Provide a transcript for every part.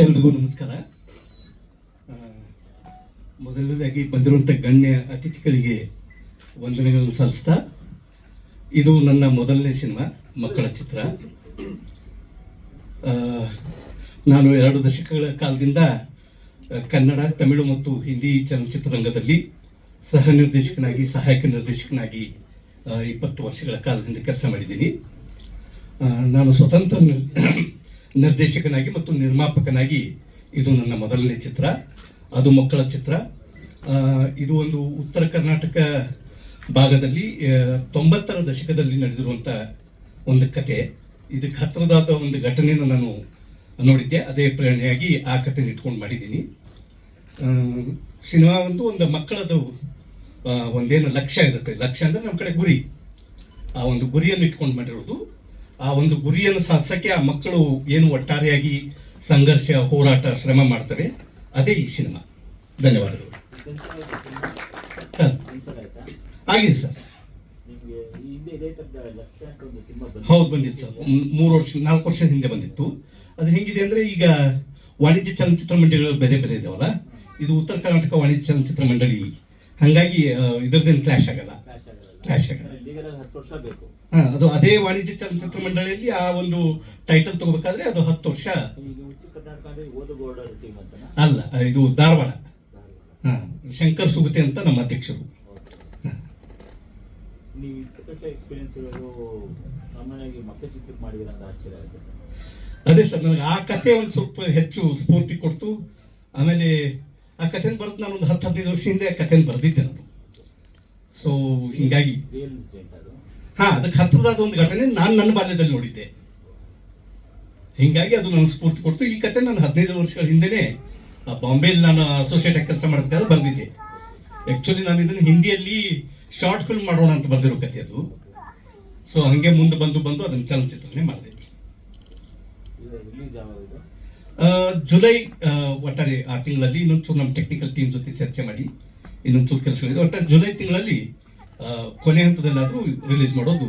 ಎಲ್ರಿಗೂ ನಮಸ್ಕಾರ. ಮೊದಲನೇದಾಗಿ ಬಂದಿರುವಂಥ ಗಣ್ಯ ಅತಿಥಿಗಳಿಗೆ ವಂದನೆಗಳನ್ನು ಸಲ್ಲಿಸ್ತಾ, ಇದು ನನ್ನ ಮೊದಲನೇ ಸಿನಿಮಾ, ಮಕ್ಕಳ ಚಿತ್ರ. ನಾನು 2 ದಶಕಗಳ ಕಾಲದಿಂದ ಕನ್ನಡ, ತಮಿಳು ಮತ್ತು ಹಿಂದಿ ಚಲನಚಿತ್ರರಂಗದಲ್ಲಿ ಸಹ ನಿರ್ದೇಶಕನಾಗಿ, ಸಹಾಯಕ ನಿರ್ದೇಶಕನಾಗಿ 20 ವರ್ಷಗಳ ಕಾಲದಿಂದ ಕೆಲಸ ಮಾಡಿದ್ದೀನಿ. ನಾನು ಸ್ವತಂತ್ರ ನಿರ್ದೇಶಕನಾಗಿ ಮತ್ತು ನಿರ್ಮಾಪಕನಾಗಿ ಇದು ನನ್ನ ಮೊದಲನೇ ಚಿತ್ರ, ಅದು ಮಕ್ಕಳ ಚಿತ್ರ. ಇದು ಒಂದು ಉತ್ತರ ಕರ್ನಾಟಕ ಭಾಗದಲ್ಲಿ 90ರ ದಶಕದಲ್ಲಿ ನಡೆದಿರುವಂಥ ಒಂದು ಕತೆ. ಇದಕ್ಕೆ ಹತ್ತಿರದಾದ ಒಂದು ಘಟನೆಯನ್ನು ನಾನು ನೋಡಿದ್ದೆ, ಅದೇ ಪ್ರೇರಣೆಯಾಗಿ ಆ ಕಥೆನ ಇಟ್ಕೊಂಡು ಮಾಡಿದ್ದೀನಿ. ಸಿನಿಮಾ ಒಂದು ಮಕ್ಕಳದು ಒಂದೇನು ಲಕ್ಷ್ಯ ಇರುತ್ತೆ, ಲಕ್ಷ್ಯ ಅಂದರೆ ನಮ್ಮ ಕಡೆ ಗುರಿ, ಆ ಒಂದು ಗುರಿಯನ್ನು ಇಟ್ಕೊಂಡು ಮಾಡಿರೋದು. ಆ ಒಂದು ಗುರಿಯನ್ನು ಸಾಧಿಸೋಕ್ಕೆ ಆ ಮಕ್ಕಳು ಏನು ಒಟ್ಟಾರೆಯಾಗಿ ಸಂಘರ್ಷ, ಹೋರಾಟ, ಶ್ರಮ ಮಾಡ್ತವೆ, ಅದೇ ಈ ಸಿನಿಮಾ. ಧನ್ಯವಾದಗಳು ಸರ್. ಆಗಿದೆ ಸರ್. ಹೌದು, ಬಂದಿತ್ತು ಸರ್. 4 ವರ್ಷದ ಹಿಂದೆ ಬಂದಿತ್ತು. ಅದು ಹೆಂಗಿದೆ ಅಂದರೆ, ಈಗ ವಾಣಿಜ್ಯ ಚಲನಚಿತ್ರ ಮಂಡಳಿಗಳು ಬೇರೆ ಬೇರೆ ಇದಾವಲ್ಲ, ಇದು ಉತ್ತರ ಕರ್ನಾಟಕ ವಾಣಿಜ್ಯ ಚಲನಚಿತ್ರ ಮಂಡಳಿ, ಹಾಗಾಗಿ ಇದರದ್ದೇನು ಕ್ಲಾಶ್ ಆಗಲ್ಲ. ಅದು ಅದೇ ವಾಣಿಜ್ಯ ಚಲನಚಿತ್ರ ಮಂಡಳಿಯಲ್ಲಿ ಆ ಒಂದು ಟೈಟಲ್ ತಗೋಬೇಕಾದ್ರೆ ಅದು 10 ವರ್ಷ ಅಲ್ಲ, ಇದು ಧಾರವಾಡ. ಶಂಕರ್ ಸುಗತೆ ಅಂತ ನಮ್ಮ ಅಧ್ಯಕ್ಷರು. ಅದೇ ಸರ್, ನನಗೆ ಆ ಕತೆ ಒಂದು ಸ್ವಲ್ಪ ಹೆಚ್ಚು ಸ್ಫೂರ್ತಿ ಕೊಡ್ತು. ಆಮೇಲೆ ಆ ಕಥೆನ ಬರೆದು ನಾನು ಒಂದು 10-15 ವರ್ಷ ಹಿಂದೆ ಆ ಕಥೆನ ಬರೆದಿದ್ದೆ ನಾನು. ಸೊ ಹೀಗಾಗಿ ಅದಕ್ಕೆ ಹತ್ತಿರದಾದ ಒಂದು ಘಟನೆ ನಾನು ನನ್ನ ಬಾಲ್ಯದಲ್ಲಿ ನೋಡಿದ್ದೆ, ಹೀಗಾಗಿ ಅದು ನನಗೆ ಸ್ಫೂರ್ತಿ ಕೊಡ್ತು. ಈ ಕತೆ ನಾನು 15 ವರ್ಷಗಳ ಹಿಂದೆನೇ ಬಾಂಬೆಯಲ್ಲಿ ನಾನು ಅಸೋಸಿಯೇಟ್ ಆಗಿ ಕೆಲಸ ಮಾಡಬೇಕಾದ್ರೆ ಬರೆದಿದ್ದೆ. ಆ್ಯಕ್ಚುಲಿ ನಾನು ಇದನ್ನು ಹಿಂದಿಯಲ್ಲಿ ಶಾರ್ಟ್ ಫಿಲ್ಮ್ ಮಾಡೋಣ ಅಂತ ಬರೆದಿರೋ ಕತೆ ಅದು. ಸೊ ಹಂಗೆ ಮುಂದೆ ಬಂದು ಅದನ್ನು ಚಲನಚಿತ್ರನೇ ಮಾಡಿದೆ. ಜುಲೈ ಒಟ್ಟಾರೆ ಆ ತಿಂಗಳಲ್ಲಿ ಇನ್ನೊಂಚೂರು ನಮ್ಮ ಟೆಕ್ನಿಕಲ್ ಟೀಮ್ ಜೊತೆ ಚರ್ಚೆ ಮಾಡಿ ಇನ್ನೊಂಚೂರು ಕೆಲಸಗಳಿದೆ. ಒಟ್ಟಾರೆ ಜುಲೈ ತಿಂಗಳಲ್ಲಿ ಕೊನೆ ಹಂತದಲ್ಲಾದರೂ ರಿಲೀಸ್ ಮಾಡೋದು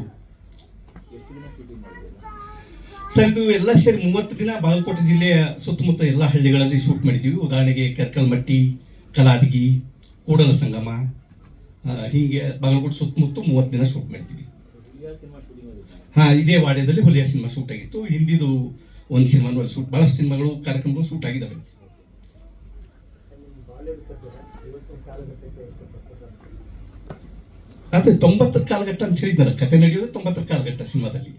ಸರ್. ಇದು ಎಲ್ಲ ಸೇರಿ 30 ದಿನ ಬಾಗಲಕೋಟೆ ಜಿಲ್ಲೆಯ ಸುತ್ತಮುತ್ತ ಎಲ್ಲ ಹಳ್ಳಿಗಳಲ್ಲಿ ಶೂಟ್ ಮಾಡಿದ್ದೀವಿ. ಉದಾಹರಣೆಗೆ ಕೆರ್ಕಲ್ಮಟ್ಟಿ, ಕಲಾದಗಿ, ಕೂಡಲ ಸಂಗಮ, ಹೀಗೆ ಬಾಗಲಕೋಟೆ ಸುತ್ತಮುತ್ತ 30 ದಿನ ಶೂಟ್ ಮಾಡಿದ್ದೀವಿ. ಇದೇ ವಾಡ್ಯದಲ್ಲಿ ಹುಲಿಯ ಸಿನಿಮಾ ಶೂಟ್ ಆಗಿತ್ತು. ಹಿಂದಿದು ಒಂದು ಸಿನಿಮಾನು ಅಲ್ಲಿ ಶೂಟ್, ಭಾಳಷ್ಟು ಸಿನಿಮಾಗಳು, ಕಾರ್ಯಕ್ರಮಗಳು ಶೂಟ್ ಆಗಿದ್ದಾವೆ. ಅದೇ 90ರ ಕಾಲಘಟ್ಟ ಅಂತ ಹೇಳಿದ್ನಲ್ಲ, ಕತೆ ನಡೆಯೋದು 90ರ ಕಾಲಘಟ್ಟ ಸಿನಿಮಾದಲ್ಲಿ.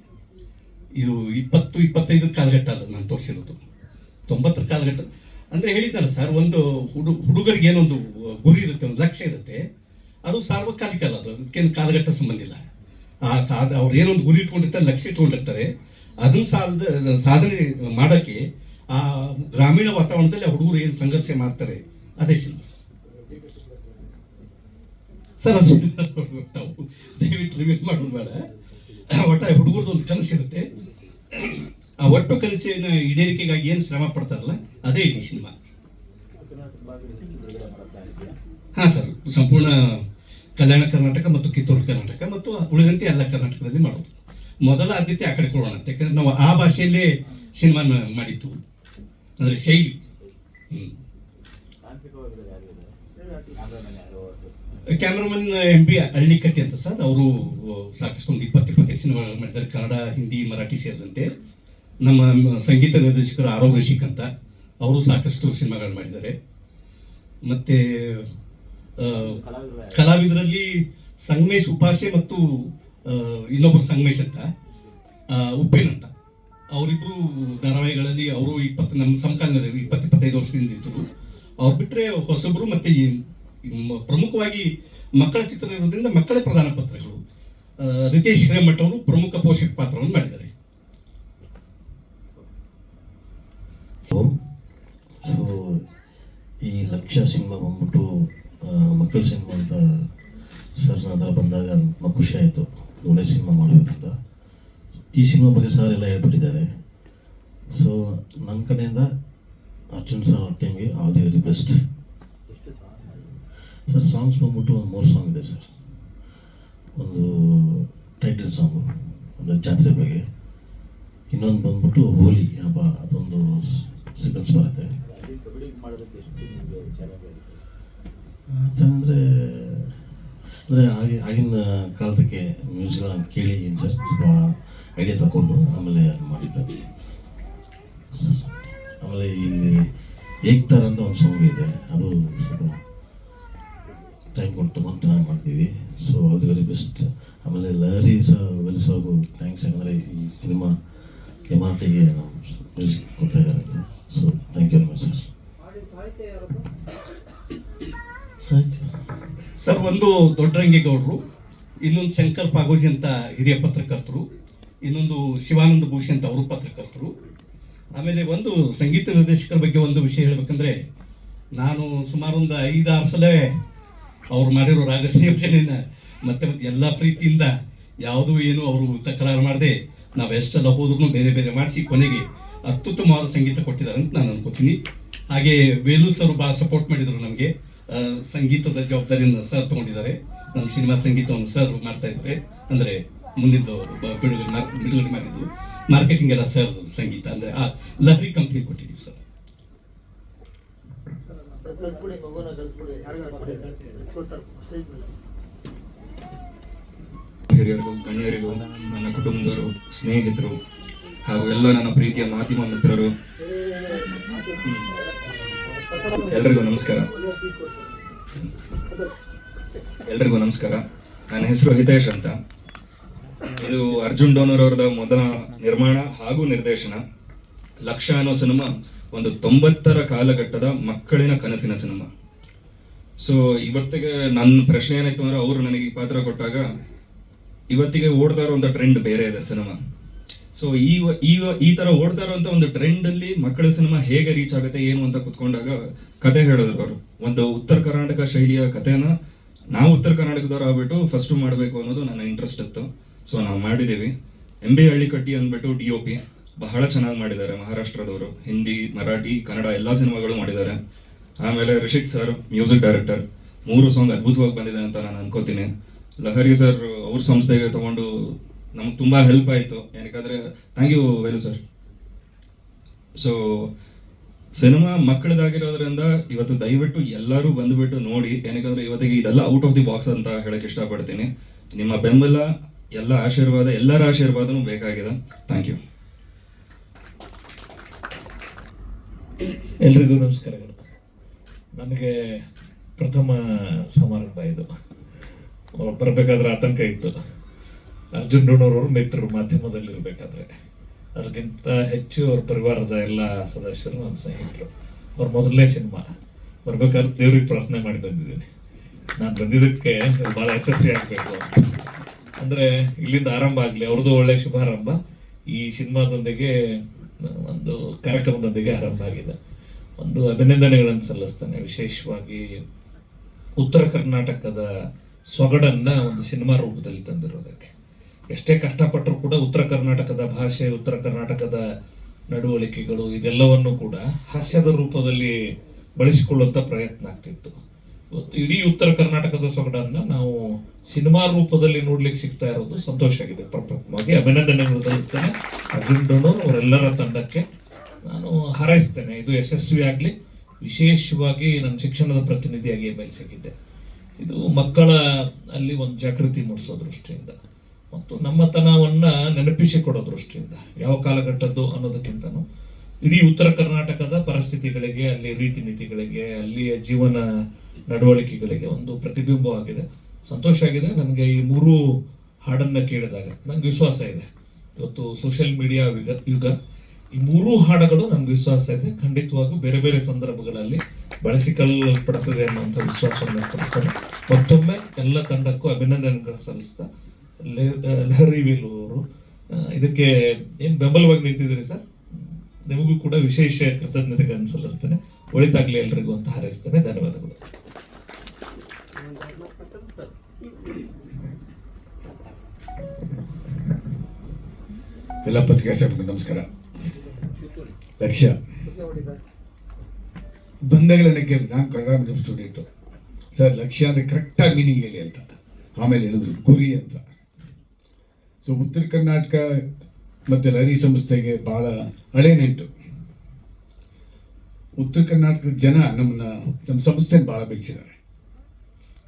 ಇದು 20-25 ಕಾಲಘಟ್ಟ ಅಲ್ಲ ನಾನು ತೋರಿಸಿರೋದು, 90ರ ಕಾಲಘಟ್ಟ. ಅಂದರೆ ಹೇಳಿದ್ನಲ್ಲ ಸರ್, ಒಂದು ಹುಡುಗರಿಗೆ ಏನೊಂದು ಗುರಿ ಇರುತ್ತೆ, ಒಂದು ಲಕ್ಷ್ಯ ಇರುತ್ತೆ, ಅದು ಸಾರ್ವಕಾಲಿಕ ಅಲ್ಲ, ಅದು ಅದಕ್ಕೇನು ಕಾಲಘಟ್ಟ ಸಂಬಂಧ ಇಲ್ಲ. ಅವ್ರು ಏನೊಂದು ಗುರಿ ಇಟ್ಕೊಂಡಿರ್ತಾರೆ, ಲಕ್ಷ್ಯ ಇಟ್ಕೊಂಡಿರ್ತಾರೆ, ಅದನ್ನು ಸಾಧನೆ ಮಾಡೋಕ್ಕೆ ಆ ಗ್ರಾಮೀಣ ವಾತಾವರಣದಲ್ಲಿ ಆ ಹುಡುಗರು ಏನು ಸಂಘರ್ಷ ಮಾಡ್ತಾರೆ, ಅದೇ ಸಿನಿಮಾ ಸರ್. ಅದು ದಯವಿಟ್ಟು ರಿವೀಲ್ ಮಾಡೋದು ಬೇಡ. ಒಟ್ಟಾರೆ ಹುಡುಗರದ್ದು ಒಂದು ಕನಸಿರುತ್ತೆ, ಆ ಒಟ್ಟು ಕನಸಿನ ಈಡೇರಿಕೆಗಾಗಿ ಏನು ಶ್ರಮ ಪಡ್ತಾರಲ್ಲ, ಅದೇ ಇಡೀ ಸಿನಿಮಾ. ಸರ್, ಸಂಪೂರ್ಣ ಕಲ್ಯಾಣ ಕರ್ನಾಟಕ ಮತ್ತು ಕಿತ್ತೂರು ಕರ್ನಾಟಕ ಮತ್ತು ಉಳಿದಂತೆ ಎಲ್ಲ ಕರ್ನಾಟಕದಲ್ಲಿ ಮಾಡೋದು. ಮೊದಲ ಆದ್ಯತೆ ಆ ಕಡೆ ಕೊಡೋಣ ಅಂತ, ಯಾಕಂದ್ರೆ ನಾವು ಆ ಭಾಷೆಯಲ್ಲೇ ಸಿನಿಮಾನ ಮಾಡಿದ್ದು, ಅಂದರೆ ಶೈಲಿ. ಕ್ಯಾಮ್ರಾಮನ್ MB ಹಳ್ಳಿಕಟ್ಟಿ ಅಂತ ಸರ್, ಅವರು ಸಾಕಷ್ಟು ಒಂದು 20-25 ಸಿನಿಮಾಗಳು ಮಾಡಿದ್ದಾರೆ, ಕನ್ನಡ, ಹಿಂದಿ, ಮರಾಠಿ ಸೇರಿದಂತೆ. ನಮ್ಮ ಸಂಗೀತ ನಿರ್ದೇಶಕರು ಆರವ್ ರಶೀಕ್ ಅಂತ, ಅವರು ಸಾಕಷ್ಟು ಸಿನಿಮಾಗಳು ಮಾಡಿದ್ದಾರೆ. ಮತ್ತು ಕಲಾವಿದರಲ್ಲಿ ಸಂಗಮೇಶ್ ಉಪಾಸೆ ಮತ್ತು ಇನ್ನೊಬ್ಬರು ಸಂಗಮೇಶ್ ಅಂತ, ಉಪ್ಪೇನ್ ಅಂತ, ಅವರಿಬ್ಬರು ಧಾರಾವಾಹಿಗಳಲ್ಲಿ ಅವರು ನಮ್ಮ ಸಮಕಾಲೀನ 20-25 ವರ್ಷದಿಂದ ಇದ್ದರು. ಅವ್ರು ಬಿಟ್ಟರೆ ಹೊಸಬ್ರು ಮತ್ತು ಪ್ರಮುಖವಾಗಿ ಮಕ್ಕಳ ಚಿತ್ರ ಇರೋದ್ರಿಂದ ಮಕ್ಕಳೇ ಪ್ರಧಾನ ಪಾತ್ರಗಳು. ರಿತೇಶ್ ಹಿರೇಮಠ್ ಅವರು ಪ್ರಮುಖ ಪೋಷಕ ಪಾತ್ರವನ್ನು ಮಾಡಿದ್ದಾರೆ. ಸೊ ಈ ಲಕ್ಷ್ಯ ಸಿನಿಮಾ ಬಂದ್ಬಿಟ್ಟು ಮಕ್ಕಳ ಸಿನಿಮಾ ಅಂತ ಸರ್ ಅದರ ಬಂದಾಗ ತುಂಬ ಖುಷಿ ಆಯಿತು, ಒಳ್ಳೆ ಸಿನಿಮಾ ಮಾಡಬೇಕಂತ. ಈ ಸಿನಿಮಾ ಬಗ್ಗೆ ಸರ್ ಎಲ್ಲ ಹೇಳ್ಬಿಟ್ಟಿದ್ದಾರೆ. ಸೊ ನನ್ನ ಕಡೆಯಿಂದ ಅರ್ಜುನ್ ಸರ್ ಟೀಮ್ಗೆ all the very best. Sir songs ಬಂದ್ಬಿಟ್ಟು ಒಂದು 3 ಸಾಂಗ್ ಇದೆ ಸರ್. ಒಂದು ಟೈಟಲ್ ಸಾಂಗು, ಒಂದು ಜಾತ್ರೆ ಬಗ್ಗೆ, ಇನ್ನೊಂದು ಬಂದ್ಬಿಟ್ಟು ಹೋಲಿ ಹಬ್ಬ, ಅದೊಂದು ಸೀಕ್ವೆನ್ಸ್ ಬರುತ್ತೆ. ಅಂದರೆ ಅಂದರೆ ಆಗಿನ ಕಾಲದಕ್ಕೆ ಮ್ಯೂಸಿಕ್ಗಳನ್ನ ಕೇಳಿದ್ದೀನಿ ಸರ್, ಸ್ವಲ್ಪ ಐಡಿಯಾ ತಗೊಂಡು ಆಮೇಲೆ ಅದು ಮಾಡಿದ್ದೆ. ಆಮೇಲೆ ಇಲ್ಲಿ ಏಕ್ತಾರ ಅಂತ ಒಂದು ಸಾಂಗ್ ಇದೆ, ಅದು ಸ್ವಲ್ಪ ಟೈಮ್ ಕೊಟ್ಟು ತಗೊಂಡು ಚೆನ್ನಾಗಿ ಮಾಡ್ತೀವಿ. ಸೊ ಅದು ವೆರಿ ಬೆಸ್ಟ್. ಆಮೇಲೆ ಲಹರಿ ಸಹ ವೆರಿ ಸಾಗು ಥ್ಯಾಂಕ್ಸ್, ಯಾಕಂದರೆ ಈ ಸಿನಿಮಾ MRTಗೆ ನಾವು ಮ್ಯೂಸಿಕ್ ಕೊಡ್ತಾ ಇದ್ದಾರೆ ಅಂತ. So thank you very much sir. ಸಾಹಿತ್ಯ ಸರ್, ಒಂದು ದೊಡ್ಡರಂಗೇಗೌಡರು, ಇನ್ನೊಂದು ಶಂಕರ್ ಪಾಗೋಜಿ ಅಂತ ಹಿರಿಯ ಪತ್ರಕರ್ತರು, ಇನ್ನೊಂದು ಶಿವಾನಂದ ಭೂಷಣ್ ಅಂತ ಅವರು ಪತ್ರಕರ್ತರು. ಆಮೇಲೆ ಒಂದು ಸಂಗೀತ ನಿರ್ದೇಶಕರ ಬಗ್ಗೆ ಒಂದು ವಿಷಯ ಹೇಳ್ಬೇಕಂದ್ರೆ, ನಾನು ಸುಮಾರು ಒಂದು 5-6 ಸಲ ಅವ್ರು ಮಾಡಿರೋ ರಾಗ ಸಂಯೋಜನೆಯನ್ನ ಮತ್ತೆ ಎಲ್ಲ ಪ್ರೀತಿಯಿಂದ ಯಾವುದೂ ಏನು ಅವರು ತಕರಾರು ಮಾಡದೆ ನಾವು ಎಷ್ಟೆಲ್ಲ ಹೋದ್ರೂ ಬೇರೆ ಬೇರೆ ಮಾಡಿಸಿ ಕೊನೆಗೆ ಅತ್ಯುತ್ತಮವಾದ ಸಂಗೀತ ಕೊಟ್ಟಿದ್ದಾರೆ ಅಂತ ನಾನು ಅನ್ಕೋತೀನಿ. ಹಾಗೆ ವೇಲು ಸರ್ ಭಾಳ ಸಪೋರ್ಟ್ ಮಾಡಿದರು ನಮಗೆ. ಸಂಗೀತದ ಜವಾಬ್ದಾರಿಯನ್ನು ಸರ್ ತಗೊಂಡಿದ್ದಾರೆ. ನಮ್ಮ ಸಿನಿಮಾ ಸಂಗೀತವನ್ನು ಸರ್ ಮಾಡ್ತಾ ಇದ್ದಾರೆ, ಅಂದರೆ ಮುಂದಿದ್ದು ಬಿಡುಗಡೆ ಮಾಡಿದ್ದು ಮಾರ್ಕೆಟಿಂಗ್ ಎಲ್ಲ ಸರ್ ಸಂಗೀತ, ಅಂದರೆ ಆ ಲಹರಿ ಕಂಪ್ನಿ ಕೊಟ್ಟಿದ್ದೀವಿ ಸರ್. ಹಿರಿಯರಿಗೂ ಗಣ್ಯರಿಗೂ, ನನ್ನ ಕುಟುಂಬದವರು, ಸ್ನೇಹಿತರು ಹಾಗೂ ಎಲ್ಲ ನನ್ನ ಪ್ರೀತಿಯ ಮಾಧ್ಯಮ ಮಿತ್ರರು, ಎಲ್ರಿಗೂ ನಮಸ್ಕಾರ. ನನ್ನ ಹೆಸರು ಹಿತೇಶ್ ಅಂತ. ಇದು ಅರ್ಜುನ್ ಡೋನರ್ ಅವರದ ಮೊದಲ ನಿರ್ಮಾಣ ಹಾಗೂ ನಿರ್ದೇಶನ. ಲಕ್ಷ್ಯ ಅನ್ನೋ ಸಿನಿಮಾ ಒಂದು 90ರ ಕಾಲಘಟ್ಟದ ಮಕ್ಕಳಿನ ಕನಸಿನ ಸಿನಿಮಾ. ಸೊ ಇವತ್ತಿಗೆ ನನ್ನ ಪ್ರಶ್ನೆ ಏನಾಯ್ತು ಅಂದ್ರೆ, ಅವರು ನನಗೆ ಈ ಪಾತ್ರ ಕೊಟ್ಟಾಗ ಇವತ್ತಿಗೆ ಓಡ್ತಾ ಇರೋ ಒಂದು ಟ್ರೆಂಡ್ ಬೇರೆ ಇದೆ ಸಿನಿಮಾ. ಸೊ ಈ ತರ ಓಡ್ತಾ ಇರುವಂತ ಒಂದು ಟ್ರೆಂಡ್ ಅಲ್ಲಿ ಮಕ್ಕಳ ಸಿನಿಮಾ ಹೇಗೆ ರೀಚ್ ಆಗುತ್ತೆ ಏನು ಅಂತ ಕುತ್ಕೊಂಡಾಗ ಕತೆ ಹೇಳಿದ್ರು ಅವರು. ಒಂದು ಉತ್ತರ ಕರ್ನಾಟಕ ಶೈಲಿಯ ಕಥೆನ ನಾವು ಉತ್ತರ ಕರ್ನಾಟಕದವ್ರು ಆಗ್ಬಿಟ್ಟು ಫಸ್ಟ್ ಮಾಡಬೇಕು ಅನ್ನೋದು ನನ್ನ ಇಂಟ್ರೆಸ್ಟ್ ಇತ್ತು. ಸೊ ನಾವು ಮಾಡಿದ್ದೀವಿ. MB ಹಳ್ಳಿಕಟ್ಟಿ ಅಂದ್ಬಿಟ್ಟು DOP ಬಹಳ ಚೆನ್ನಾಗಿ ಮಾಡಿದ್ದಾರೆ, ಮಹಾರಾಷ್ಟ್ರದವರು. ಹಿಂದಿ, ಮರಾಠಿ, ಕನ್ನಡ ಎಲ್ಲ ಸಿನಿಮಾಗಳು ಮಾಡಿದ್ದಾರೆ. ಆಮೇಲೆ Rishik sir music director, 3 song ಅದ್ಭುತವಾಗಿ ಬಂದಿದೆ ಅಂತ ನಾನು ಅನ್ಕೋತೀನಿ. ಲಹರಿ ಸರ್ ಅವ್ರ ಸಂಸ್ಥೆಗೆ ತಗೊಂಡು ನಮ್ಗೆ ತುಂಬ ಹೆಲ್ಪ್ ಆಯಿತು. ಏನಕ್ಕಾದ್ರೆ thank you Velu sir. So cinema ಮಕ್ಕಳದಾಗಿರೋದ್ರಿಂದ ಇವತ್ತು ದಯವಿಟ್ಟು ಎಲ್ಲರೂ ಬಂದುಬಿಟ್ಟು ನೋಡಿ. ಏನಕ್ಕಂದ್ರೆ ಇವತ್ತಿಗೆ ಇದೆಲ್ಲ ಔಟ್ ಆಫ್ ದಿ ಬಾಕ್ಸ್ ಅಂತ ಹೇಳಕ್ಕೆ ಇಷ್ಟಪಡ್ತೀನಿ. ನಿಮ್ಮ ಬೆಂಬಲ, ಎಲ್ಲ ಆಶೀರ್ವಾದ, ಎಲ್ಲರ ಆಶೀರ್ವಾದನೂ ಬೇಕಾಗಿದೆ. Thank you. ಎಲ್ರಿಗೂ ನಮಸ್ಕಾರಗಳು. ನನಗೆ ಪ್ರಥಮ ಸಮಾರಂಭ ಇದು. ಬರಬೇಕಾದ್ರೆ ಆತಂಕ ಇತ್ತು. ಅರ್ಜುನ್ ಡೋನರ್ ಅವರು ಮಿತ್ರರು ಮಾಧ್ಯಮದಲ್ಲಿ ಇರಬೇಕಾದ್ರೆ, ಅದಕ್ಕಿಂತ ಹೆಚ್ಚು ಅವ್ರ ಪರಿವಾರದ ಎಲ್ಲ ಸದಸ್ಯರು ನನ್ನ ಸ್ನೇಹಿತರು. ಅವ್ರ ಮೊದಲನೇ ಸಿನಿಮಾ ಬರ್ಬೇಕಾದ್ರೆ ದೇವ್ರಿಗೆ ಪ್ರಾರ್ಥನೆ ಮಾಡಿ ಬಂದಿದ್ದೀನಿ. ನಾನು ಬಂದಿದ್ದಕ್ಕೆ ಭಾಳ ಯಶಸ್ವಿ ಆಗಬೇಕು, ಅಂದರೆ ಇಲ್ಲಿಂದ ಆರಂಭ ಆಗಲಿ, ಅವ್ರದ್ದು ಒಳ್ಳೆ ಶುಭಾರಂಭ ಈ ಸಿನಿಮಾದೊಂದಿಗೆ, ಒಂದು ಕಾರ್ಯಕ್ರಮದೊಂದಿಗೆ ಆರಂಭ ಆಗಿದೆ. ಒಂದು ಅಭಿನಂದನೆಗಳನ್ನು ಸಲ್ಲಿಸ್ತೇನೆ. ವಿಶೇಷವಾಗಿ ಉತ್ತರ ಕರ್ನಾಟಕದ ಸೊಗಡನ್ನು ಒಂದು ಸಿನಿಮಾ ರೂಪದಲ್ಲಿ ತಂದಿರೋದಕ್ಕೆ. ಎಷ್ಟೇ ಕಷ್ಟಪಟ್ಟರೂ ಕೂಡ ಉತ್ತರ ಕರ್ನಾಟಕದ ಭಾಷೆ, ಉತ್ತರ ಕರ್ನಾಟಕದ ನಡವಳಿಕೆಗಳು ಇದೆಲ್ಲವನ್ನು ಕೂಡ ಹಾಸ್ಯದ ರೂಪದಲ್ಲಿ ಬಳಸಿಕೊಳ್ಳುವಂಥ ಪ್ರಯತ್ನ ಆಗ್ತಿತ್ತು. ಇವತ್ತು ಇಡೀ ಉತ್ತರ ಕರ್ನಾಟಕದ ಸೊಗಡನ್ನು ನಾವು ಸಿನಿಮಾ ರೂಪದಲ್ಲಿ ನೋಡ್ಲಿಕ್ಕೆ ಸಿಗ್ತಾ ಇರೋದು ಸಂತೋಷ ಆಗಿದೆ. ಪ್ರಪ್ರಥಮವಾಗಿ ಅಭಿನಂದನೆಗಳು ಸಲ್ಲಿಸ್ತೇನೆ ಅರ್ಜುನ್ ಡೋನರ್ ಅವರೆಲ್ಲರ ತಂಡಕ್ಕೆ. ನಾನು ಹಾರೈಸ್ತೇನೆ ಇದು ಯಶಸ್ವಿ ಆಗಲಿ. ವಿಶೇಷವಾಗಿ ನನ್ನ ಶಿಕ್ಷಣದ ಪ್ರತಿನಿಧಿಯಾಗಿ ಮೇಲ್ಸಿದ್ದೆ. ಇದು ಮಕ್ಕಳ ಅಲ್ಲಿ ಒಂದು ಜಾಗೃತಿ ಮೂಡಿಸೋ ದೃಷ್ಟಿಯಿಂದ ಮತ್ತು ನಮ್ಮತನವನ್ನು ನೆನಪಿಸಿಕೊಡೋ ದೃಷ್ಟಿಯಿಂದ, ಯಾವ ಕಾಲಘಟ್ಟದ್ದು ಅನ್ನೋದಕ್ಕಿಂತನೂ ಇಡೀ ಉತ್ತರ ಕರ್ನಾಟಕದ ಪರಿಸ್ಥಿತಿಗಳಿಗೆ, ಅಲ್ಲಿ ರೀತಿ ನೀತಿಗಳಿಗೆ, ಅಲ್ಲಿಯ ಜೀವನ ನಡವಳಿಕೆಗಳಿಗೆ ಒಂದು ಪ್ರತಿಬಿಂಬವಾಗಿದೆ. ಸಂತೋಷ ಆಗಿದೆ ನನಗೆ. ಈ 3 ಹಾಡನ್ನು ಕೇಳಿದಾಗ ನನಗೆ ವಿಶ್ವಾಸ ಇದೆ, ಇವತ್ತು ಸೋಷಿಯಲ್ ಮೀಡಿಯಾ ಯುಗ, ಈ 3 ಹಾಡುಗಳು ನನಗೆ ವಿಶ್ವಾಸ ಇದೆ ಖಂಡಿತವಾಗೂ ಬೇರೆ ಬೇರೆ ಸಂದರ್ಭಗಳಲ್ಲಿ ಬಳಸಿಕೊಳ್ಳಲ್ಪಡುತ್ತದೆ ಅನ್ನುವಂಥ ವಿಶ್ವಾಸವನ್ನು ವ್ಯಕ್ತಪಡಿಸ್ತಾರೆ. ಮತ್ತೊಮ್ಮೆ ಎಲ್ಲ ತಂಡಕ್ಕೂ ಅಭಿನಂದನೆಗಳನ್ನು ಸಲ್ಲಿಸ್ತಾ, ಲಹರಿ ವೇಲು ಅವರು ಇದಕ್ಕೆ ಏನು ಬೆಂಬಲವಾಗಿ ನಿಂತಿದ್ದೀರಿ ಸರ್, ನಿಮಗೂ ಕೂಡ ವಿಶೇಷ ಕೃತಜ್ಞತೆಗಳನ್ನು ಸಲ್ಲಿಸ್ತೇನೆ. ಒಳಿತಾಗಲಿ ಎಲ್ರಿಗೂ ಅಂತ ಹಾರೈಸ್ತೇನೆ. ಧನ್ಯವಾದಗಳು. ಎಲ್ಲ ಪತ್ರಿಕಾ ಸಾಹೇಬ್ರಿಗೆ ನಮಸ್ಕಾರ. ಲಕ್ಷ್ಯ ಬಂದಾಗಲೇ ನನಗೆ ನಾನು ಕನ್ನಡ ಮೀಡಿಯಂ ಸ್ಟೂಡೆಂಟು ಸರ್, ಲಕ್ಷ್ಯ ಅಂದರೆ ಕರೆಕ್ಟಾಗಿ ಮೀನಿಂಗ್ ಹೇಳಿ ಅಂತ. ಆಮೇಲೆ ಹೇಳಿದ್ರು ಗುರಿ ಅಂತ. ಸೊ ಉತ್ತರ ಕರ್ನಾಟಕ ಮತ್ತು ಲಹರಿ ಸಂಸ್ಥೆಗೆ ಭಾಳ ಹಳೆ ನೆಂಟು. ಉತ್ತರ ಕರ್ನಾಟಕದ ಜನ ನಮ್ಮ ಸಂಸ್ಥೆನ ಭಾಳ ಬೆಳೆಸಿದ್ದಾರೆ.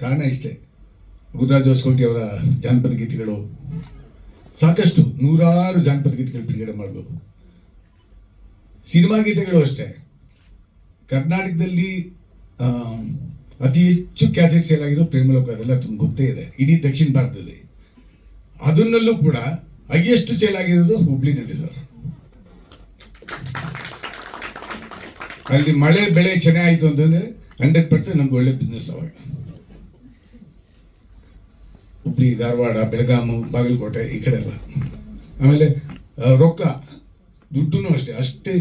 ಕಾರಣ ಇಷ್ಟೇ, ಗುರುರಾಜ್ ಹೊಸಕೋಟೆ ಅವರ ಜಾನಪದ ಗೀತೆಗಳು ಸಾಕಷ್ಟು, ನೂರಾರು ಜಾನಪದ ಗೀತೆಗಳು ಬಿಡುಗಡೆ ಮಾಡೋದು. ಸಿನಿಮಾ ಗೀತೆಗಳು ಅಷ್ಟೇ. ಕರ್ನಾಟಕದಲ್ಲಿ ಅತಿ ಹೆಚ್ಚು ಕ್ಯಾಸೆಟ್ ಸೇಲ್ ಆಗಿರೋ ಪ್ರೇಮಲೋಕ, ಅದೆಲ್ಲ ತುಂಬ ಗೊತ್ತೇ ಇದೆ ಇಡೀ ದಕ್ಷಿಣ ಭಾರತದಲ್ಲಿ. ಅದನ್ನಲ್ಲೂ ಕೂಡ ಹೈಯೆಸ್ಟ್ ಸೇಲ್ ಆಗಿರೋದು ಹುಬ್ಳಿನಲ್ಲಿ ಸರ್. ಅಲ್ಲಿ ಮಳೆ ಬೆಳೆ ಚೆನ್ನಾಗಿತ್ತು ಅಂತಂದ್ರೆ 100% ನಮ್ಗೆ ಒಳ್ಳೆ ಬಿಸ್ನೆಸ್ ಅವಾಗ. ಹುಬ್ಳಿ, ಧಾರವಾಡ, ಬೆಳಗಾಮು, ಬಾಗಲಕೋಟೆ ಈ ಕಡೆ ಎಲ್ಲ. ಆಮೇಲೆ ರೊಕ್ಕ, ದುಡ್ಡು ಅಷ್ಟೇ.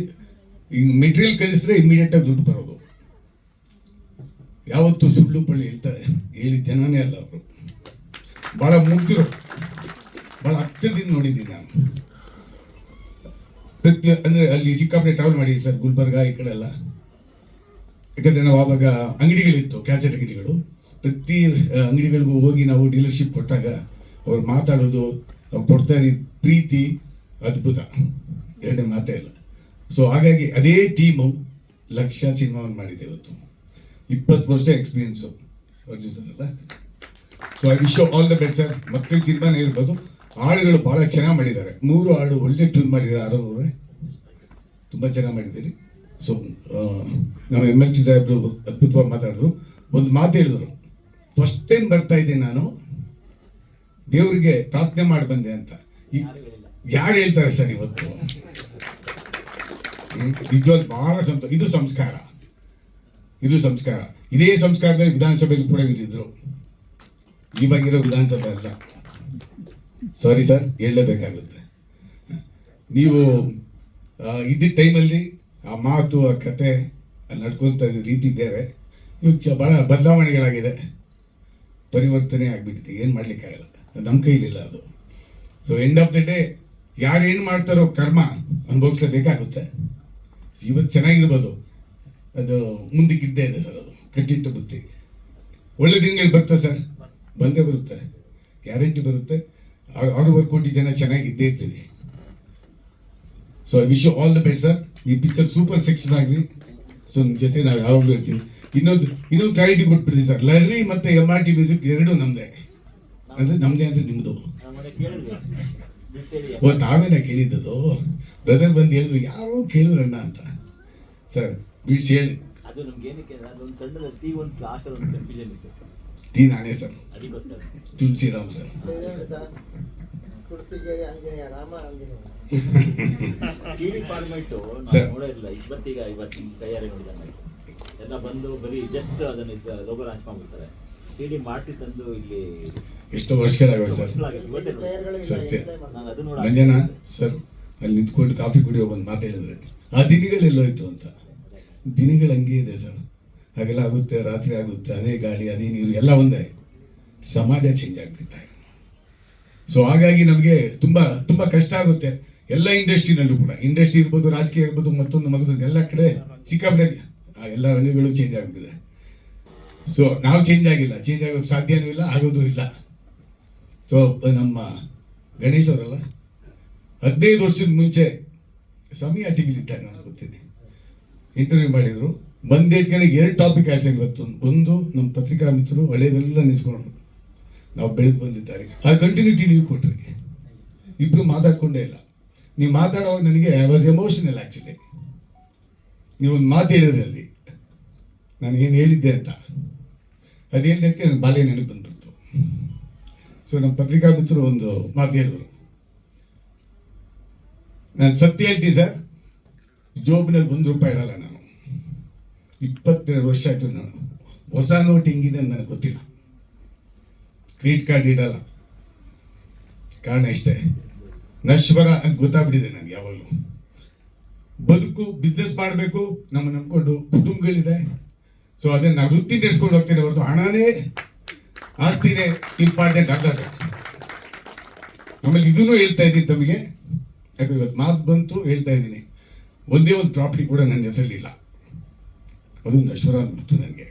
ಈಗ ಮೆಟೀರಿಯಲ್ ಕಳಿಸಿದ್ರೆ ಇಮಿಡಿಯೇಟಾಗಿ ದುಡ್ಡು ಬರೋದು. ಯಾವತ್ತು ಸುಳ್ಳು ಪಳ್ಳಿ ಹೇಳ್ತಾರೆ, ಹೇಳಿ ಜನನೇ ಅಲ್ಲ ಅವರು. ಭಾಳ ಮುಗ್ಧರು, ಭಾಳ ಹತ್ತಿರದಿಂದ ನೋಡಿದ್ದೀನಿ ನಾನು. ಅಂದರೆ ಅಲ್ಲಿ ಸಿಕ್ಕಾಪಟ್ಟೆ ಟ್ರಾವೆಲ್ ಮಾಡಿದ್ವಿ ಸರ್, ಗುಲ್ಬರ್ಗ ಈ ಕಡೆ ಎಲ್ಲ. ಯಾಕಂದರೆ ನಾವು ಆವಾಗ ಅಂಗಡಿಗಳಿತ್ತು, ಕ್ಯಾಸೆಟ್ ಅಂಗಡಿಗಳು. ಪ್ರತಿ ಅಂಗಡಿಗಳಿಗೂ ಹೋಗಿ ನಾವು ಡೀಲರ್ಶಿಪ್ ಕೊಟ್ಟಾಗ ಅವ್ರು ಮಾತಾಡೋದು, ಅವ್ರು ಕೊಡ್ತಾ ಇದ್ದ ಪ್ರೀತಿ ಅದ್ಭುತ, ಎರಡನೇ ಮಾತೇ ಇಲ್ಲ. ಸೊ ಹಾಗಾಗಿ ಅದೇ ಟೀಮು ಲಕ್ಷ್ಯ ಸಿನಿಮಾವನ್ನು ಮಾಡಿದೆ ಇವತ್ತು. 20 ವರ್ಷ ಎಕ್ಸ್ಪೀರಿಯನ್ಸು ಅಲ್ಲ. So I wish all the best sir. ಮಕ್ಕಳ ಸಿನಿಮಾನೇ ಇರ್ಬೋದು, ಹಾಡುಗಳು ಭಾಳ ಚೆನ್ನಾಗಿ ಮಾಡಿದ್ದಾರೆ. 3 ಹಾಡು ಒಳ್ಳೆ ಟ್ಯೂನ್ ಮಾಡಿದ್ದಾರೆ. ಆರೋಗ್ಯ ತುಂಬ ಚೆನ್ನಾಗಿ ಮಾಡಿದ್ದೀರಿ. ಸೊ ನಮ್ಮ MLC ಸಾಹೇಬರು ಅದ್ಭುತವಾಗಿ ಮಾತಾಡಿದ್ರು. ಒಂದು ಮಾತು ಹೇಳಿದ್ರು, ಫಸ್ಟ್ ಟೈಮ್ ಬರ್ತಾ ಇದ್ದೀನಿ ನಾನು, ದೇವರಿಗೆ ಪ್ರಾರ್ಥನೆ ಮಾಡಿ ಬಂದೆ ಅಂತ. ಯಾರು ಹೇಳ್ತಾರೆ ಸರ್ ಇವತ್ತು? ನಿಜವಾಗ್ಲೂ ಬಹಳ ಇದು ಸಂಸ್ಕಾರ, ಇದು ಸಂಸ್ಕಾರ. ಇದೇ ಸಂಸ್ಕಾರದಲ್ಲಿ ವಿಧಾನಸಭೆಯಲ್ಲಿ ಕೂಡ ಇದ್ದಿದ್ರು. ಇವಾಗಿರೋ ವಿಧಾನಸಭೆ ಅಲ್ಲ. ಸಾರಿ ಸರ್, ಹೇಳಲೇಬೇಕಾಗುತ್ತೆ. ನೀವು ಇದ್ದಿದ್ದ ಟೈಮಲ್ಲಿ ಆ ಮಾತು, ಆ ಕತೆ, ಅಲ್ಲಿ ನಡ್ಕೊತ ಇದ್ದ ರೀತಿ ಬೇರೆ. ಇವಾಗ ಭಾಳ ಬದಲಾವಣೆಗಳಾಗಿದೆ, ಪರಿವರ್ತನೆ ಆಗಿಬಿಟ್ಟಿದೆ. ಏನು ಮಾಡಲಿಕ್ಕಾಗಲ್ಲ, ನಮ್ಮ ಕೈಲಿಲ್ಲ ಅದು. So end of the day ಯಾರು ಏನು ಮಾಡ್ತಾರೋ ಕರ್ಮ ಅನುಭವಿಸ್ಲೇಬೇಕಾಗುತ್ತೆ. ಇವತ್ತು ಚೆನ್ನಾಗಿರ್ಬೋದು, ಅದು ಮುಂದಕ್ಕೆ ಇದ್ದೇ ಇದೆ ಸರ್. ಅದು ಕಟ್ಟಿಟ್ಟು ಬುದ್ಧಿ. ಒಳ್ಳೆ ದಿನಗಳು ಬರ್ತದೆ ಸರ್, ಬಂದೇ ಬರುತ್ತೆ, ಗ್ಯಾರಂಟಿ ಬರುತ್ತೆ. 6 ಕೋಟಿ ಜನ ಚೆನ್ನಾಗಿದ್ದೇ ಇರ್ತೀವಿ. So I wish you all the best sir. ಈ ಪಿಕ್ಚರ್ ಸೂಪರ್ ಸಕ್ಸಸ್ ಆಗಲಿ. ಸೊ ನಿಮ್ಮ ಜೊತೆ ನಾವು ಯಾವಾಗಲೂ ಇರ್ತೀವಿ. ಇನ್ನೊಂದು ಕ್ಲಾರಿಟಿ ಕೊಟ್ಬಿಡ್ತೀವಿ ಸರ್, ಲಹರಿ ಮತ್ತು MRT ಮ್ಯೂಸಿಕ್ ಎರಡೂ ನಮ್ಮದೇ. ಅಂದರೆ ನಮ್ಮದೇ ಅಂದರೆ ನಿಮ್ಮದು. ಓ, ತಾವೇನ ಕೇಳಿದ್ದದು? ಬ್ರದರ್ ಬಂದು ಹೇಳಿದ್ರು, ಯಾರೋ ಕೇಳಿದ್ರಣ್ಣ ಅಂತ. ಸರ್ ಬಿಡಿಸಿ ಹೇಳಿ. ಅದು ನಮ್ಗೆ ಏನಕ್ಕೆ ಅದೊಂದು ಸಣ್ಣ ಒಂದು ಲಾಸ್ಟಲ್ಲಿ ಒಂದು ಕನ್ಫ್ಯೂಷನ್ ಇತ್ತು ಸರ್. ಟೀ ನಾನೇ ಸರ್, ಅದಕ್ಕೋಸ್ಕರ Tulsiram sir. CD format sir. ನಾವು ನೋಡಿರಲಿಲ್ಲ. ಇವತ್ತಿನ ಕೈಯಾರೆ ನೋಡಿದಂಗೆ ಎಲ್ಲ ಬಂದು ಬರೀ ಜಸ್ಟ್ ಅದನ್ನು ಲೋಗೋ ಲಾಂಚ್ ಮಾಡ್ಬಿಡ್ತಾರೆ. CD ಮಾಡಿಸಿ ತಂದು ಇಲ್ಲಿ ಎಷ್ಟೋ ವರ್ಷಗಳಾಗವೆ ಸರ್. ಸತ್ಯ. ನಾನು ಅದು ಮಂಜನ ಸರ್ ಅಲ್ಲಿ ನಿಂತ್ಕೊಂಡು ಕಾಫಿ ಕುಡಿಯೋ ಒಂದು ಮಾತು ಹೇಳಿದ್ರೆ, ಆ ದಿನಗಳೆಲ್ಲೋಯ್ತು ಅಂತ. ದಿನಗಳು ಹಂಗೆ ಇದೆ ಸರ್. ಹಾಗೆಲ್ಲ ಆಗುತ್ತೆ, ರಾತ್ರಿ ಆಗುತ್ತೆ, ಅದೇ ಗಾಳಿ, ಅದೇ ನೀರು, ಎಲ್ಲ ಒಂದೇ. ಸಮಾಜ ಚೇಂಜ್ ಆಗ್ಬಿಟ್ಟಿದೆ. ಸೊ ಹಾಗಾಗಿ ನಮಗೆ ತುಂಬ ತುಂಬ ಕಷ್ಟ ಆಗುತ್ತೆ. ಎಲ್ಲ ಇಂಡಸ್ಟ್ರಿನಲ್ಲೂ ಕೂಡ, ಇಂಡಸ್ಟ್ರಿ ಇರ್ಬೋದು, ರಾಜಕೀಯ ಇರ್ಬೋದು, ಮತ್ತೊಂದು ಎಲ್ಲ ಕಡೆ ಸಿಕ್ಕಾಬಿಟ್ಟೆ ಎಲ್ಲ ರಂಗಗಳು ಚೇಂಜ್ ಆಗ್ಬಿಟ್ಟಿದೆ. ಸೊ ನಾವು ಚೇಂಜ್ ಆಗಿಲ್ಲ, ಚೇಂಜ್ ಆಗೋಕ್ಕೆ ಸಾಧ್ಯನೂ ಇಲ್ಲ, ಆಗೋದು ಇಲ್ಲ. ಸೊ ನಮ್ಮ ಗಣೇಶ್ ಅವರಲ್ಲ, 15 ವರ್ಷದ ಮುಂಚೆ ಸಮಯ ಟಿವಿಲಿದ್ದಾಗ ನಾನು ಗೊತ್ತಿದೆ, ಇಂಟರ್ವ್ಯೂ ಮಾಡಿದ್ರು. ಬಂದೇಟ್ಗೆ 2 ಟಾಪಿಕ್ ಆಸೆ ಇವತ್ತು. ಒಂದು, ನಮ್ಮ ಪತ್ರಿಕಾ ಮಿತ್ರರು ಹಳೇದೆಲ್ಲ ನಿಲ್ಸ್ಕೊಂಡ್ರು, ನಾವು ಬೆಳೆದು ಬಂದಿದ್ದಾರೆ. ಆ ಕಂಟಿನ್ಯೂಟಿ ನೀವು ಕೊಟ್ರಿ. ಇಬ್ರು ಮಾತಾಡ್ಕೊಂಡೇ ಇಲ್ಲ. ನೀವು ಮಾತಾಡೋವಾಗ ನನಗೆ ಐ ವಾಸ್ ಎಮೋಷನಲ್ ಆ್ಯಕ್ಚುಲಿ. ನೀವೊಂದು ಮಾತು ಹೇಳಿದ್ರಿ ಅಲ್ಲಿ, ನಾನು ಏನು ಹೇಳಿದ್ದೆ ಅಂತ. ಅದು ಹೇಳಿದ್ದಕ್ಕೆ ನನ್ನ ಬಾಲ್ಯ ನೆನಪು ಬಂದ್ಬಿಡ್ತು. ಸೊ ನಮ್ಮ ಪತ್ರಿಕಾ ಮಿತ್ರರು ಒಂದು ಮಾತು ಹೇಳಿದ್ರು, ನಾನು ಸತ್ಯ ಹೇಳ್ತೀನಿ ಸರ್, ಜೋಬ್ನಲ್ಲಿ ₹1 ಇಡಲ್ಲ ನಾನು. 22 ವರ್ಷ ಆಯಿತು. ನಾನು ಹೊಸ ನೋಟ್ ಹೆಂಗಿದೆ ಅಂತ ನನಗೆ ಗೊತ್ತಿಲ್ಲ, ಕ್ರೆಡಿಟ್ ಕಾರ್ಡ್ ಇಡಲ್ಲ. ಕಾರಣ ಇಷ್ಟೇ, ನಶ್ವರ ಅಂತ ಗೊತ್ತಾಗ್ಬಿಟ್ಟಿದೆ ನನಗೆ. ಯಾವಾಗಲೂ ಬದುಕು, ಬಿಸ್ನೆಸ್ ಮಾಡಬೇಕು, ನಮ್ಮ ನಂಬ್ಕೊಂಡು ಕುಟುಂಬಗಳಿದೆ. ಸೊ ಅದನ್ನು ನಾವು ವೃತ್ತಿ ನಡೆಸ್ಕೊಂಡು ಹೋಗ್ತೀನಿ ಹೊರತು ಹಣನೇ ಆಸ್ತಿನೇ ಇಂಪಾರ್ಟೆಂಟ್ ಅಲ್ಲ ಸರ್. ಆಮೇಲೆ ಇದನ್ನು ಹೇಳ್ತಾ ಇದ್ದೀನಿ ತಮಗೆ, ಯಾಕೆ ಇವತ್ತು ಮಾತು ಬಂತು ಹೇಳ್ತಾ ಇದ್ದೀನಿ. ಒಂದೇ ಒಂದು ಪ್ರಾಪರ್ಟಿ ಕೂಡ ನನ್ನ ಹೆಸರಲ್ಲಿಲ್ಲ, ಅದು ನಶ್ವರ ಅಂದ್ಬಿಡ್ತು ನನಗೆ.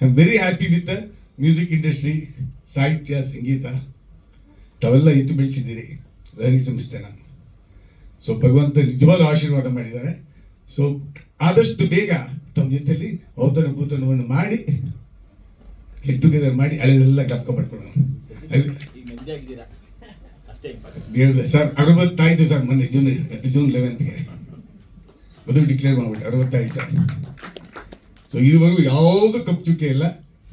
I am very happy with the music industry, ಸಾಹಿತ್ಯ, ಸಂಗೀತ ತಾವೆಲ್ಲ ಎತ್ತು ಬೆಳೆಸಿದ್ದೀರಿ ಲಹರಿ ಸಂಸ್ಥೆನ. ಸೊ ಭಗವಂತ ನಿಜವಾದ ಆಶೀರ್ವಾದ ಮಾಡಿದ್ದಾರೆ. ಸೊ ಆದಷ್ಟು ಬೇಗ ತಮ್ಮ ಜೊತೆಲಿ ಔತಣ ಕೂತಣವನ್ನು ಮಾಡಿ ಗೆಟ್ ಟುಗೆದರ್ ಮಾಡಿ ಹಳೆದೆಲ್ಲ ಜ್ಞಾಪಕ ಮಾಡ್ಕೊಳ್ಳೋಣ. ಈಗ ನೆಮ್ಮದಿ ಆಗಿದ್ದೀರಾ ಅಷ್ಟೇ ಇಂಪಾರ್ಟೆಂಟ್. ಹೇಳಿದೆ ಸರ್ 60 ಆಯಿತು ಸರ್, ಮೊನ್ನೆ ಜೂನ್ 11ಗೆ ಅದು ಡಿಕ್ಲೇರ್ ಮಾಡ್ಬಿಟ್ಟು 60 ಆಯ್ತು ಸರ್. ಸೊ ಇದುವರೆಗೂ ಯಾವುದು ಕಪ್ ಚುಕ್ಕೆ ಇಲ್ಲ.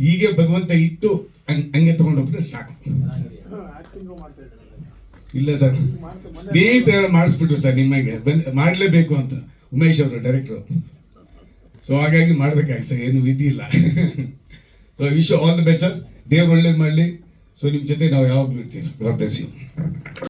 ಹೀಗೆ ಭಗವಂತ ಇಟ್ಟು ಹಂಗೆ ತಗೊಂಡೋಗ್ಬಿಟ್ರೆ ಸಾಕು. ಇಲ್ಲ ಸರ್, ಸ್ನೇಹಿತರೆಲ್ಲ ಮಾಡಿಸ್ಬಿಟ್ರು ಸರ್, ನಿಮಗೆ ಮಾಡಲೇಬೇಕು ಅಂತ ಉಮೇಶ್ ಅವರು ಡೈರೆಕ್ಟ್ರು. ಸೊ ಹಾಗಾಗಿ ಮಾಡ್ಬೇಕಾಗಿ ಸರ್, ಏನು ವಿಧಿ ಇಲ್ಲ. So wish all the best sir, ದೇವ್ರು ಒಳ್ಳೇದು ಮಾಡಲಿ. ಸೊ ನಿಮ್ಮ ಜೊತೆ ನಾವು ಯಾವಾಗಲೂ ಇರ್ತೀವಿ. God bless you.